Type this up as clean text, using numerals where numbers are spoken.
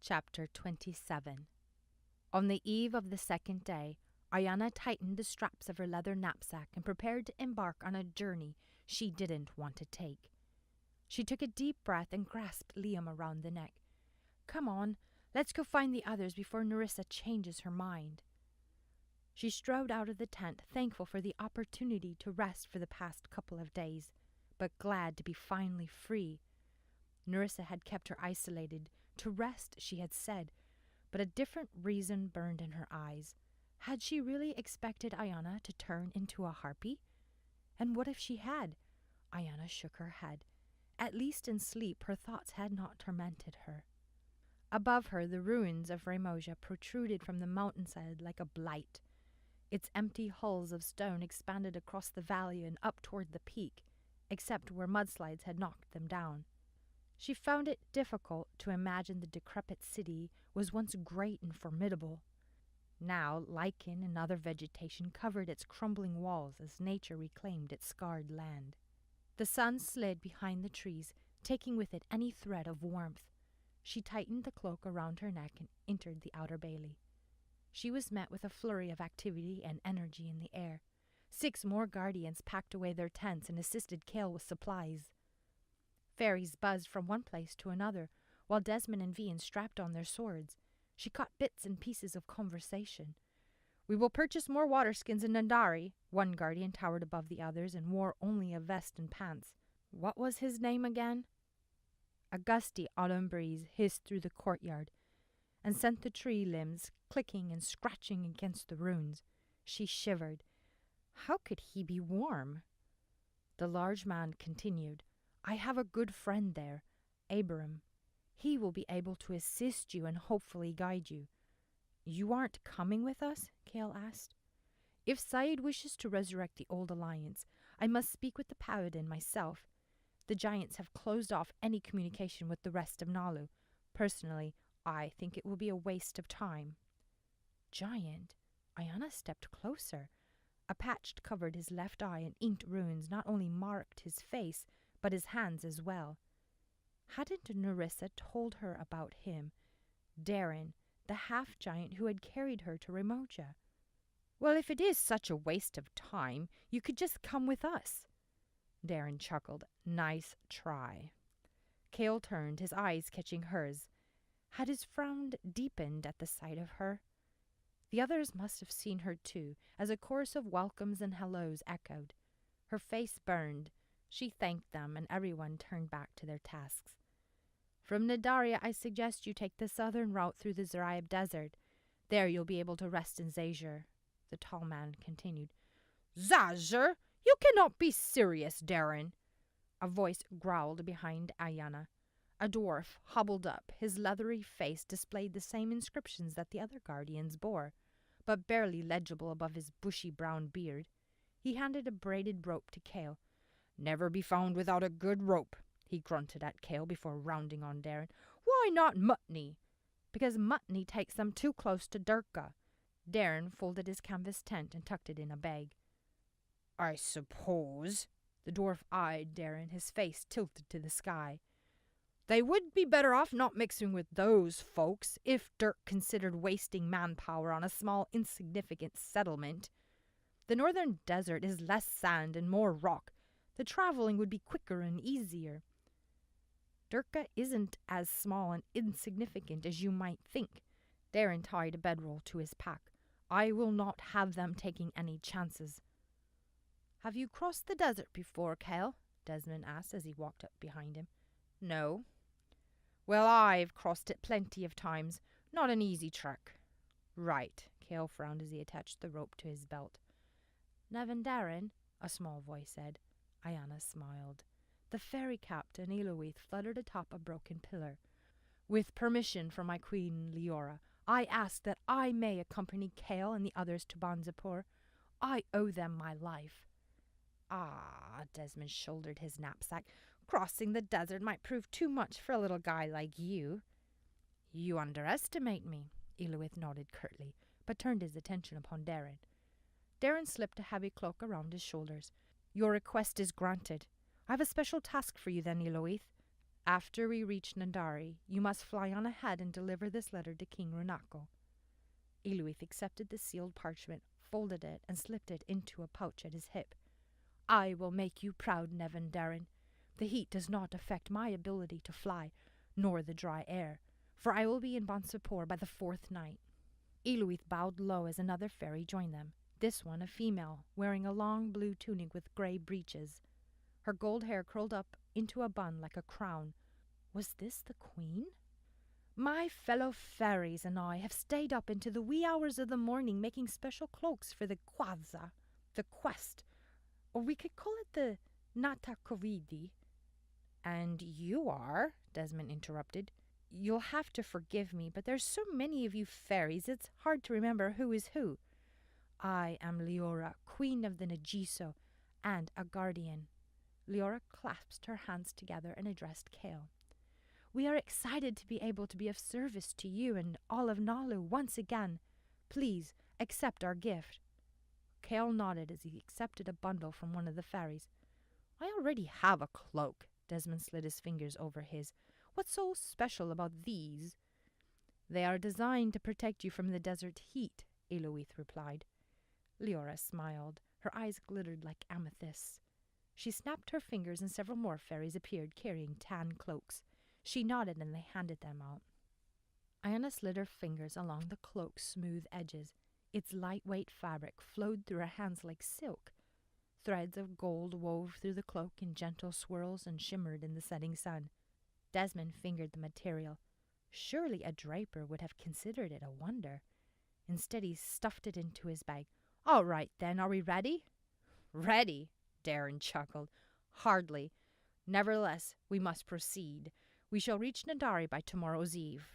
Chapter 27. On the eve of the second day, Ayianna tightened the straps of her leather knapsack and prepared to embark on a journey she didn't want to take. She took a deep breath and grasped Liam around the neck. "Come on, let's go find the others before Nerissa changes her mind." She strode out of the tent, thankful for the opportunity to rest for the past couple of days, but glad to be finally free. Nerissa had kept her isolated. To rest, she had said, but a different reason burned in her eyes. Had she really expected Ayianna to turn into a harpy? And what if she had? Ayianna shook her head. At least in sleep her thoughts had not tormented her. Above her the ruins of Remoja protruded from the mountainside like a blight. Its empty hulls of stone expanded across the valley and up toward the peak, except where mudslides had knocked them down. She found it difficult to imagine the decrepit city was once great and formidable. Now lichen and other vegetation covered its crumbling walls as nature reclaimed its scarred land. The sun slid behind the trees, taking with it any thread of warmth. She tightened the cloak around her neck and entered the outer bailey. She was met with a flurry of activity and energy in the air. 6 more guardians packed away their tents and assisted Cale with supplies. Fairies buzzed from one place to another, while Desmond and Vian strapped on their swords. She caught bits and pieces of conversation. "We will purchase more water-skins in Nandari." One guardian towered above the others and wore only a vest and pants. What was his name again? A gusty autumn breeze hissed through the courtyard and sent the tree limbs clicking and scratching against the ruins. She shivered. How could he be warm? The large man continued. "I have a good friend there, Abram. He will be able to assist you and hopefully guide you." "You aren't coming with us?" Cale asked. "If Said wishes to resurrect the old alliance, I must speak with the paladin myself. The giants have closed off any communication with the rest of Nalu. Personally, I think it will be a waste of time." "Giant?" Ayianna stepped closer. A patch covered his left eye, and inked runes not only marked his face, but his hands as well. Hadn't Nerissa told her about him? Darren, the half-giant who had carried her to Remoja. "Well, if it is such a waste of time, you could just come with us." Darren chuckled. "Nice try." Cale turned, his eyes catching hers. Had his frown deepened at the sight of her? The others must have seen her too, as a chorus of welcomes and hellos echoed. Her face burned. She thanked them, and everyone turned back to their tasks. "From Nadaria, I suggest you take the southern route through the Zaraib Desert. There you'll be able to rest in Zajir," the tall man continued. "Zajir? You cannot be serious, Darren!" A voice growled behind Ayianna. A dwarf hobbled up. His leathery face displayed the same inscriptions that the other guardians bore, but barely legible above his bushy brown beard. He handed a braided rope to Cale. "Never be found without a good rope," he grunted at Cale before rounding on Darren. "Why not Mutney?" "Because Mutney takes them too close to Durka." Darren folded his canvas tent and tucked it in a bag. "I suppose," the dwarf eyed Darren, his face tilted to the sky, "they would be better off not mixing with those folks, if Dirk considered wasting manpower on a small, insignificant settlement. The northern desert is less sand and more rock. The traveling would be quicker and easier. Durka isn't as small and insignificant as you might think." Darren tied a bedroll to his pack. "I will not have them taking any chances." "Have you crossed the desert before, Cale?" Desmond asked as he walked up behind him. "No." "Well, I've crossed it plenty of times. Not an easy trek." "Right." Cale frowned as he attached the rope to his belt. "Nevin Darren," a small voice said. Ayianna smiled. The fairy captain, Eloith, fluttered atop a broken pillar. "With permission from my queen, Leora, I ask that I may accompany Cale and the others to Banzapur. I owe them my life." "Ah," Desmond shouldered his knapsack. "Crossing the desert might prove too much for a little guy like you." "You underestimate me," Eloith nodded curtly, but turned his attention upon Darren. Darren slipped a heavy cloak around his shoulders. "Your request is granted. I have a special task for you then, Eloith. After we reach Nandari, you must fly on ahead and deliver this letter to King Runako. Iluith accepted the sealed parchment, folded it, and slipped it into a pouch at his hip. I will make you proud, Nevin Darren. The heat does not affect my ability to fly, nor the dry air, for I will be in Bonsapor by the 4th night. Iluith bowed low as another fairy joined them, this one a female, wearing a long blue tunic with grey breeches. Her gold hair curled up into a bun like a crown. Was this the queen? My fellow fairies and I have stayed up into the wee hours of the morning making special cloaks for the Quadza, the quest, or we could call it the Natakovidi. And you are, Desmond interrupted. You'll have to forgive me, but there's so many of you fairies, it's hard to remember who is who. I am Leora, queen of the Nagiso, and a guardian. Leora clasped her hands together and addressed Kale. We are excited to be able to be of service to you and all of Nalu once again. Please accept our gift. Kale nodded as he accepted a bundle from one of the fairies. I already have a cloak. Desmond slid his fingers over his. What's so special about these? They are designed to protect you from the desert heat, Iluith replied. Leora smiled. Her eyes glittered like amethysts. She snapped her fingers and several more fairies appeared carrying tan cloaks. She nodded and they handed them out. Ayianna slid her fingers along the cloak's smooth edges. Its lightweight fabric flowed through her hands like silk. Threads of gold wove through the cloak in gentle swirls and shimmered in the setting sun. Desmond fingered the material. Surely a draper would have considered it a wonder. Instead, he stuffed it into his bag. All right, then, are we ready? Ready, Darren chuckled. Hardly. Nevertheless, we must proceed. We shall reach Nadari by tomorrow's eve.